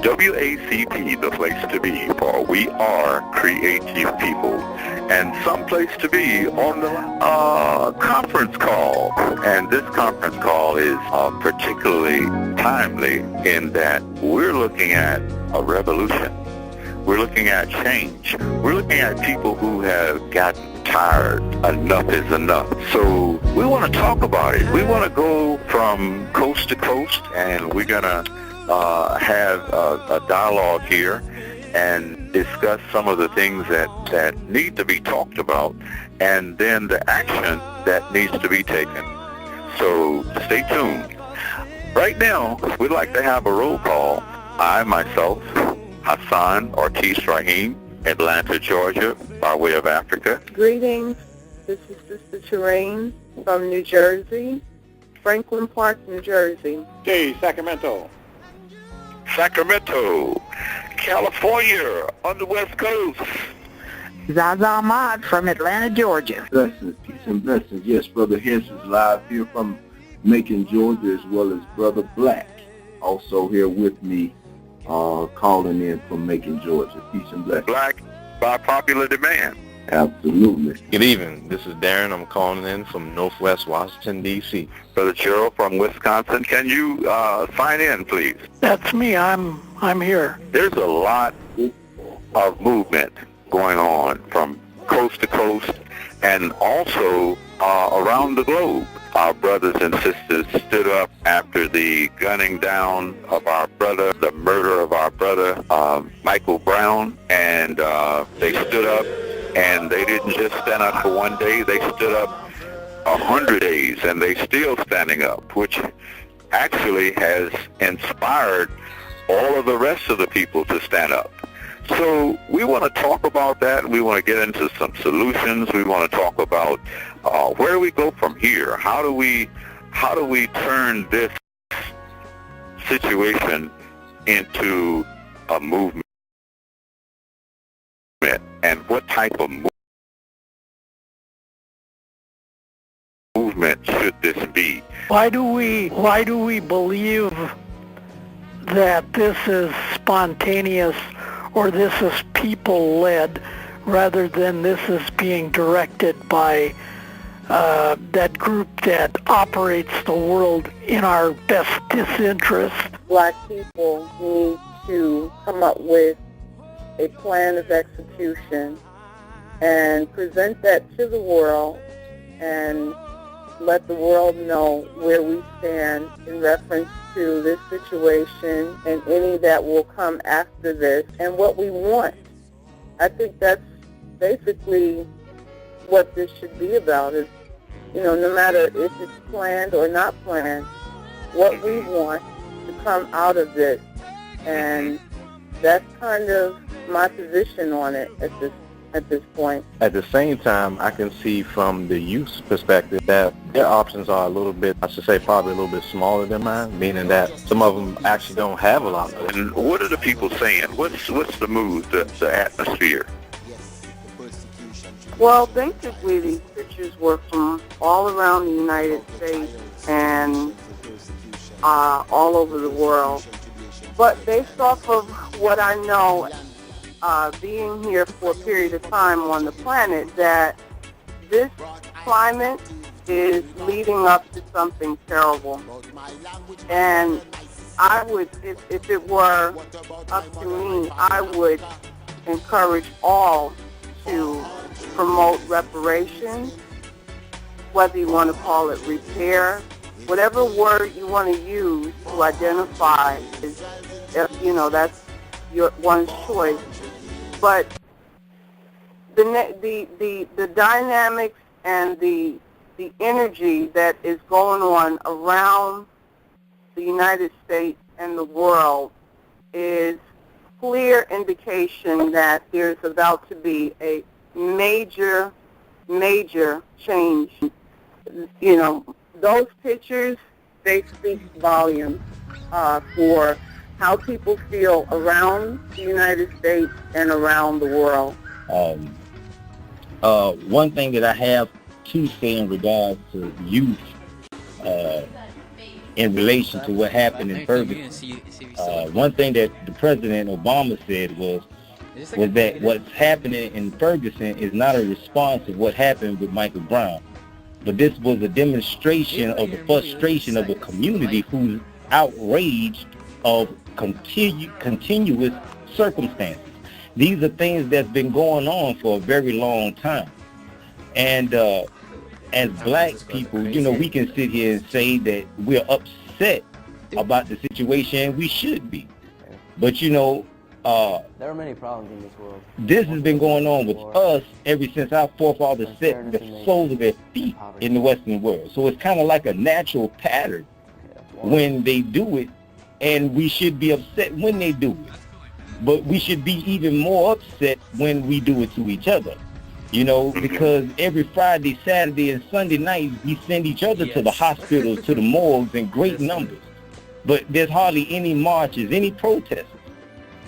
WACP, the place to be, for we are creative people. And some place to be on the conference call. And this conference call is particularly timely in that we're looking at a revolution. We're looking at change. We're looking at people who have gotten tired. Enough is enough. So we want to talk about it. We want to go from coast to coast, and we're going to have a dialogue here and discuss some of the things that need to be talked about, and then the action that needs to be taken. So stay tuned. Right now, we'd like to have a roll call. I, myself, HASSAN, ARTISTE Raheem, Atlanta, Georgia, by way of Africa. Greetings. This is Sister Terrain from New Jersey, Franklin Park, New Jersey. Okay, Sacramento. Sacramento, California, on the West Coast. Zaza Ahmad from Atlanta, Georgia. Blessings, peace and blessings. Yes, Brother Hess is live here from Macon, Georgia, as well as Brother Black, also here with me, calling in from Macon, Georgia. Peace and blessings. Black, by popular demand. Absolutely. Good evening. This is Darren. I'm calling in from Northwest Washington, D.C. Brother Gerald from Wisconsin, can you sign in, please? That's me. I'm here. There's a lot of movement going on from coast to coast and also around the globe. Our brothers and sisters stood up after the gunning down of our brother, the murder of our brother, Michael Brown, and they stood up, and they didn't just stand up for one day, they stood up 100 days, and they still standing up, which actually has inspired all of the rest of the people to stand up. So we want to talk about that. We want to get into some solutions. We want to talk about where do we go from here? How do we turn this situation into a movement? And what type of movement should this be? Why do we believe that this is spontaneous or this is people-led rather than this is being directed by that group that operates the world in our best disinterest? Black people need to come up with a plan of execution and present that to the world and let the world know where we stand in reference to this situation and any that will come after this and what we want. I think that's basically what this should be about is, no matter if it's planned or not planned, what we want to come out of this. And that's kind of my position on it at this point. At the same time, I can see from the youth's perspective that their options are a little bit, I should say probably a little bit smaller than mine, meaning that some of them actually don't have a lot of it. And what are the people saying? What's the mood, the atmosphere? Well, basically these pictures were from all around the United States and all over the world. But based off of what I know, being here for a period of time on the planet, that this climate is leading up to something terrible. And I would, if it were up to me, I would encourage all to promote reparations, whether you want to call it repair, whatever word you want to use to identify is, that's your one's choice. But the dynamics and the energy that is going on around the United States and the world is clear indication that there's about to be a major change. Those pictures, they speak volumes for how people feel around the United States and around the world. One thing that I have to say in regards to youth, in relation to what happened in Ferguson. One thing that the President Obama said was that what's happening in Ferguson is not a response of what happened with Michael Brown, but this was a demonstration of the frustration of a community who's outraged of continuous circumstances. These are things that's been going on for a very long time. And as black people, we can sit here and say that we're upset about the situation. We should be. But, there are many problems in this world. This has been going on with us ever since our forefathers set the soles of their feet in the Western world. So it's kind of like a natural pattern when they do it, and we should be upset when they do it. But we should be even more upset when we do it to each other. Because every Friday, Saturday, and Sunday night, we send each other to the hospitals, to the morgues in great numbers. But there's hardly any marches, any protests,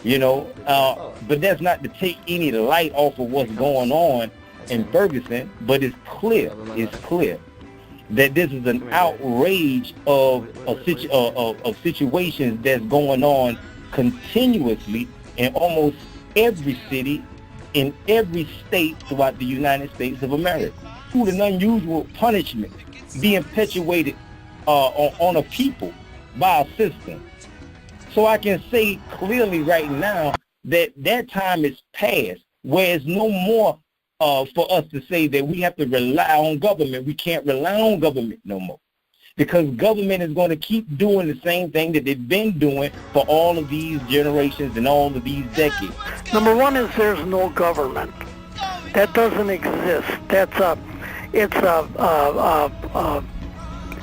But that's not to take any light off of what's going on in Ferguson, but it's clear that this is an outrage of situations that's going on continuously in almost every city, in every state throughout the United States of America. Food and unusual punishment being perpetuated on a people by a system. So I can say clearly right now that time is past, where it's no more for us to say that we have to rely on government. We can't rely on government no more, because government is going to keep doing the same thing that they've been doing for all of these generations and all of these decades. Number one is there's no government. That doesn't exist.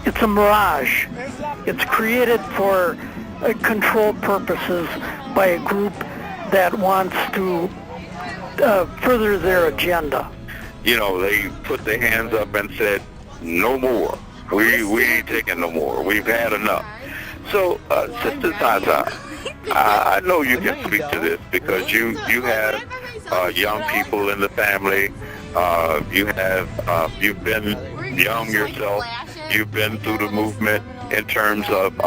It's a mirage. It's created for control purposes by a group that wants to further their agenda. They put their hands up and said, no more. We ain't taking no more. We've had enough. So, Sister Zaza, I know you can speak to this because you have young people in the family. You've been young yourself. You've been through the movement in terms of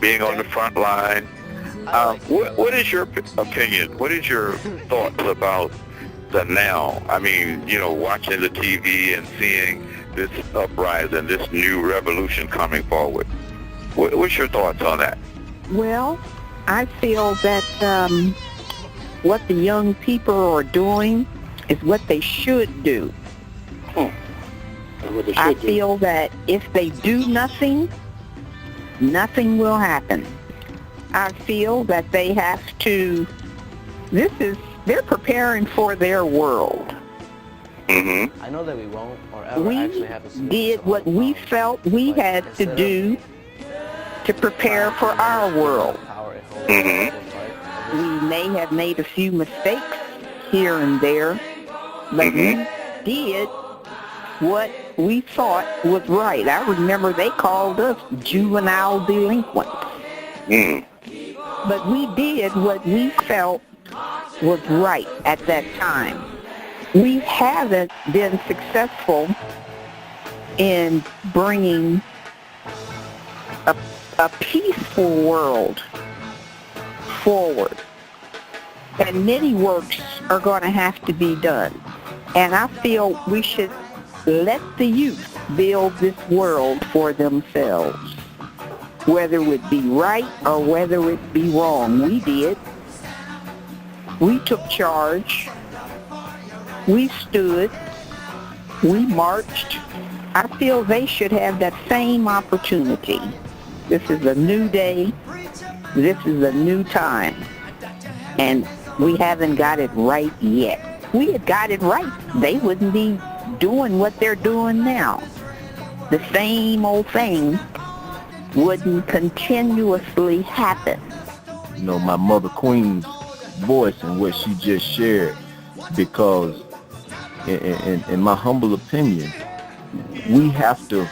being on the front line. What is your opinion? What is your thoughts about the now? I mean, watching the TV and seeing this uprising, this new revolution coming forward. What's your thoughts on that? Well, I feel that what the young people are doing is what they should do. I feel that if they do nothing, nothing will happen. I feel that they have to, they're preparing for their world. I know that we won't or ever actually have a did what we felt we had to do to prepare for our world. We may have made a few mistakes here and there, but we did what we thought was right. I remember they called us juvenile delinquents. But we did what we felt was right at that time. We haven't been successful in bringing a peaceful world forward. And many works are going to have to be done. And I feel we should let the youth build this world for themselves, whether it be right or whether it be wrong. We did. We took charge. We stood. We marched. I feel they should have that same opportunity. This is a new day. This is a new time. And we haven't got it right yet. If we had got it right, they wouldn't be doing what they're doing now. The same old thing wouldn't continuously happen. My Mother Queen's voice and what she just shared, because in my humble opinion, we as the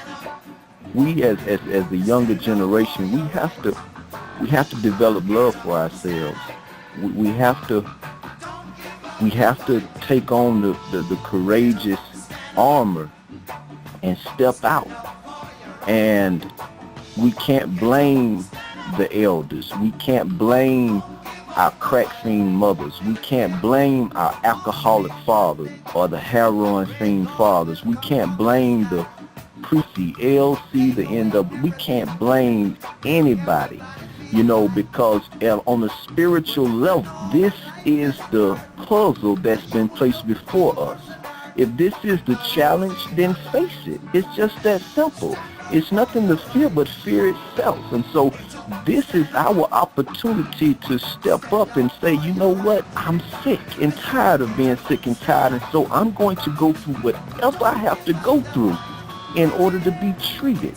younger generation, we have to develop love for ourselves. We have to take on the courageous armor and step out And we can't blame the elders. We can't blame our crack fiend mothers. We can't blame our alcoholic fathers or the heroin fiend fathers. We can't blame the pre-C, LC, the NW. We can't blame anybody, you know, because on a spiritual level, this is the puzzle that's been placed before us. If this is the challenge, then face it. It's just that simple. It's nothing to fear but fear itself. And so this is our opportunity to step up and say, you know what, I'm sick and tired of being sick and tired, and so I'm going to go through whatever I have to go through in order to be treated.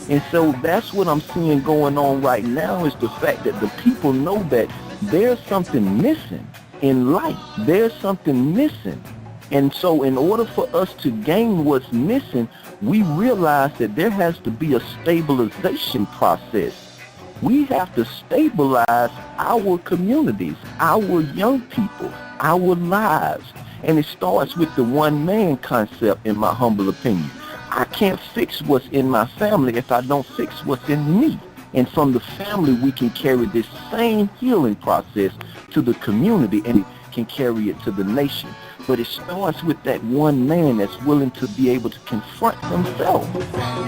And so that's what I'm seeing going on right now, is the fact that the people know that there's something missing in life. There's something missing. And so in order for us to gain what's missing, we realize that there has to be a stabilization process. We have to stabilize our communities, our young people, our lives. And it starts with the one-man concept, in my humble opinion. I can't fix what's in my family if I don't fix what's in me. And from the family, we can carry this same healing process to the community, and it can carry it to the nation. But it starts with that one man that's willing to be able to confront himself.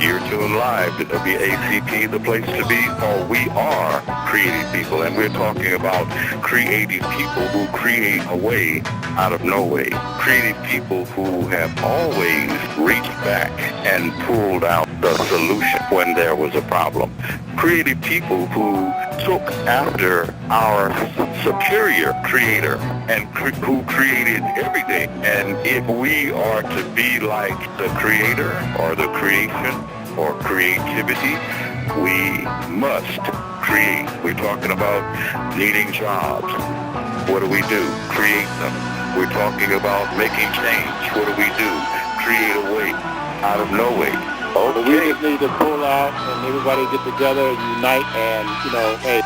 You're tuned live to WACP, the place to be, for we are creative people, and we're talking about creative people who create a way out of no way. Creative people who have always reached back and pulled out the solution when there was a problem. Creative people who took after our superior creator and who created everything. And if we are to be like the creator or the creation or creativity, we must create. We're talking about needing jobs. What do? Create them. We're talking about making change. What do? Create a way out of no way. Okay. We just need to pull out and everybody get together and unite, and, you know, hey,